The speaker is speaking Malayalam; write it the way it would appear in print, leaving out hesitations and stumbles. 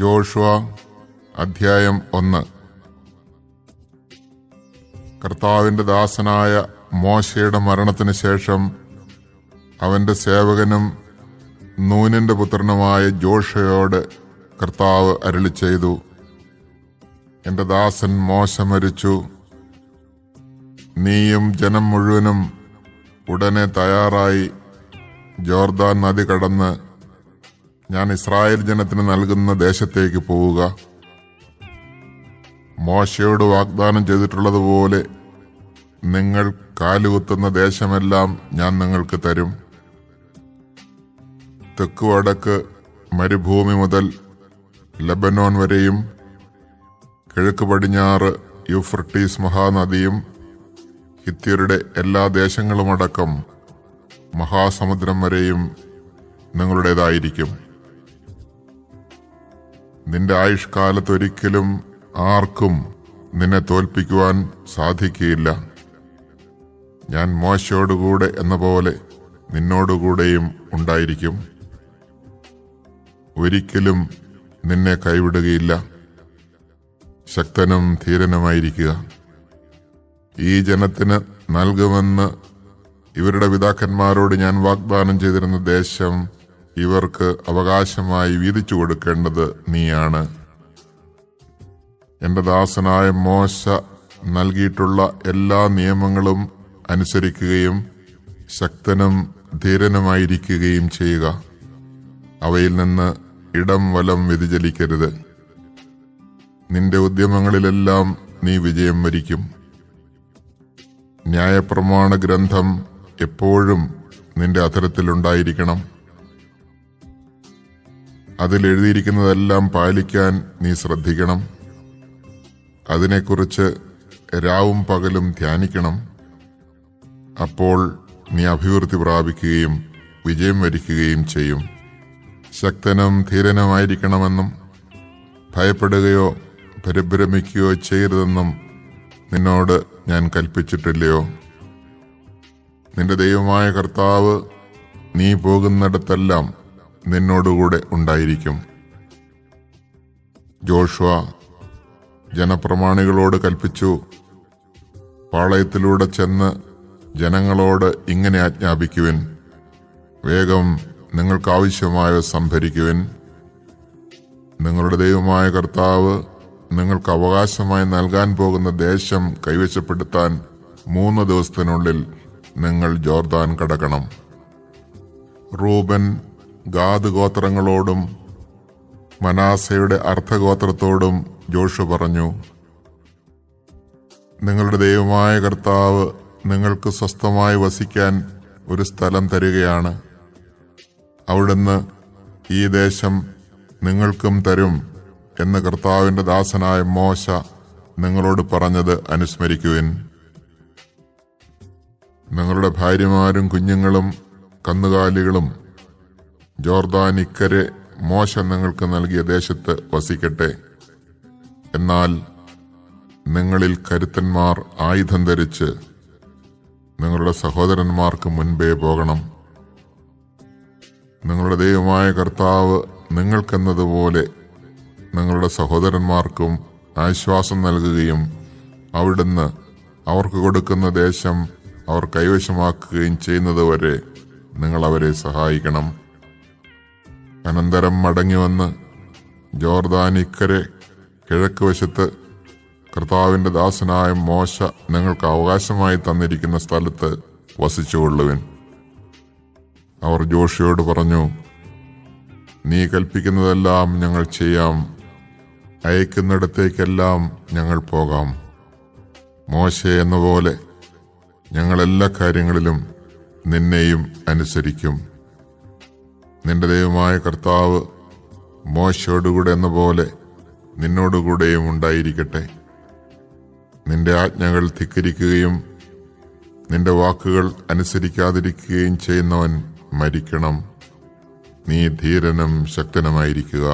ജോഷുവ അധ്യായം 1. കർത്താവിന്റെ ദാസനായ മോശയുടെ മരണത്തിന് ശേഷം അവന്റെ സേവകനും നൂനിന്റെ പുത്രനുമായ ജോഷുവയോട് കർത്താവ് അരുളിച്ചെയ്തു, എന്റെ ദാസൻ മോശ മരിച്ചു. നീയും ജനം മുഴുവനും ഉടനെ തയ്യാറായി ജോർദാൻ നദി കടന്ന് ഞാൻ ഇസ്രായേൽ ജനത്തിന് നൽകുന്ന ദേശത്തേക്ക് പോവുക. മോശയോട് വാഗ്ദാനം ചെയ്തിട്ടുള്ളതുപോലെ നിങ്ങൾ കാലുകുത്തുന്ന ദേശമെല്ലാം ഞാൻ നിങ്ങൾക്ക് തരും. തെക്കുവടക്ക് മരുഭൂമി മുതൽ ലെബനോൻ വരെയും കിഴക്ക് പടിഞ്ഞാറ് യൂഫ്രട്ടീസ് മഹാനദിയും ഹിത്യരുടെ എല്ലാ ദേശങ്ങളുമടക്കം മഹാസമുദ്രം വരെയും നിങ്ങളുടേതായിരിക്കും. നിന്റെ ആയുഷ്കാലത്തൊരിക്കലും ആർക്കും നിന്നെ തോൽപ്പിക്കുവാൻ സാധിക്കുകയില്ല. ഞാൻ മോശയോടുകൂടെ എന്ന പോലെ നിന്നോടുകൂടെയും ഉണ്ടായിരിക്കും. ഒരിക്കലും നിന്നെ കൈവിടുകയില്ല. ശക്തനും ധീരനുമായിരിക്കുക. ഈ ജനത്തിന് നൽകുമെന്ന് ഇവരുടെ പിതാക്കന്മാരോട് ഞാൻ വാഗ്ദാനം ചെയ്തിരുന്ന ദേശം ഇവർക്ക് അവകാശമായി വീതിച്ചു കൊടുക്കേണ്ടത് നീയാണ്. എന്റെ ദാസനായ മോശ നൽകിയിട്ടുള്ള എല്ലാ നിയമങ്ങളും അനുസരിക്കുകയും ശക്തനും ധീരനുമായിരിക്കുകയും ചെയ്യുക. അവയിൽ നിന്ന് ഇടം വലം വ്യതിചലിക്കരുത്. നിന്റെ ഉദ്യമങ്ങളിലെല്ലാം നീ വിജയം വരിക്കും. ന്യായപ്രമാണ ഗ്രന്ഥം എപ്പോഴും നിന്റെ അധരത്തിലുണ്ടായിരിക്കണം. അതിലെഴുതിയിരിക്കുന്നതെല്ലാം പാലിക്കാൻ നീ ശ്രദ്ധിക്കണം. അതിനെക്കുറിച്ച് രാവും പകലും ധ്യാനിക്കണം. അപ്പോൾ നീ അഭിവൃദ്ധി പ്രാപിക്കുകയും വിജയം വരിക്കുകയും ചെയ്യും. ശക്തനും ധീരനുമായിരിക്കണമെന്നും ഭയപ്പെടുകയോ പരിഭ്രമിക്കുകയോ ചെയ്യരുതെന്നും നിന്നോട് ഞാൻ കൽപ്പിച്ചിട്ടില്ലയോ? നിന്റെ ദൈവമായ കർത്താവ് നീ പോകുന്നിടത്തെല്ലാം നിന്നോടുകൂടെ ഉണ്ടായിരിക്കും. ജോഷുവ ജനപ്രമാണികളോട് കൽപ്പിച്ചു, പാളയത്തിലൂടെ ചെന്ന് ജനങ്ങളോട് ഇങ്ങനെ ആജ്ഞാപിക്കുവിൻ, വേഗം നിങ്ങൾക്കാവശ്യമായ സംഭരിക്കുവിൻ. നിങ്ങളുടെ ദൈവമായ കർത്താവ് നിങ്ങൾക്ക് അവകാശമായി നൽകാൻ പോകുന്ന ദേശം കൈവശപ്പെടുത്താൻ 3 ദിവസത്തിനുള്ളിൽ നിങ്ങൾ ജോർദാൻ കടക്കണം. റൂബൻ ഗാദ് ഗോത്രങ്ങളോടും മനാസയുടെ അർദ്ധഗോത്രത്തോടും ജോഷു പറഞ്ഞു, നിങ്ങളുടെ ദൈവമായ കർത്താവ് നിങ്ങൾക്ക് സ്വസ്ഥമായി വസിക്കാൻ ഒരു സ്ഥലം തരികയാണ്. അവിടുന്ന് ഈ ദേശം നിങ്ങൾക്കും തരും എന്ന് കർത്താവിന്റെ ദാസനായ മോശ നിങ്ങളോട് പറഞ്ഞത് അനുസ്മരിക്കുവിൻ. നിങ്ങളുടെ ഭാര്യമാരും കുഞ്ഞുങ്ങളും കന്നുകാലികളും ജോർദാൻ ഇക്കരെ മോശ നിങ്ങൾക്ക് നൽകിയ ദേശത്ത് വസിക്കട്ടെ. എന്നാൽ നിങ്ങളിൽ കരുത്തന്മാർ ആയുധം ധരിച്ച് നിങ്ങളുടെ സഹോദരന്മാർക്ക് മുൻപേ പോകണം. നിങ്ങളുടെ ദൈവമായ കർത്താവ് നിങ്ങൾക്കെന്നതുപോലെ നിങ്ങളുടെ സഹോദരന്മാർക്കും ആശ്വാസം നൽകുകയും അവിടുന്ന് അവർക്ക് കൊടുക്കുന്ന ദേശം അവർ കൈവശമാക്കുകയും ചെയ്യുന്നതുവരെ നിങ്ങൾ അവരെ സഹായിക്കണം. അനന്തരം മടങ്ങിവന്ന് ജോർദാൻ ഇക്കരെ കിഴക്ക് വശത്ത് കർത്താവിന്റെ ദാസനായ മോശ നിങ്ങൾക്ക് അവകാശമായി തന്നിരിക്കുന്ന സ്ഥലത്ത് വസിച്ചുകൊള്ളുവിൻ. അവർ ജോഷുവയോട് പറഞ്ഞു, നീ കൽപ്പിക്കുന്നതെല്ലാം ഞങ്ങൾ ചെയ്യാം. അയക്കുന്നിടത്തേക്കെല്ലാം ഞങ്ങൾ പോകാം. മോശെ എന്ന പോലെ ഞങ്ങൾ എല്ലാ കാര്യങ്ങളിലും നിന്നെയും അനുസരിക്കും. നിന്റെ ദൈവമായ കർത്താവ് മോശയോടുകൂടെ എന്ന പോലെ നിന്നോടുകൂടെയും ഉണ്ടായിരിക്കട്ടെ. നിന്റെ ആജ്ഞകൾ ധിക്കരിക്കുകയും നിന്റെ വാക്കുകൾ അനുസരിക്കാതിരിക്കുകയും ചെയ്യുന്നവൻ മരിക്കണം. നീ ധീരനും ശക്തനുമായിരിക്കുക.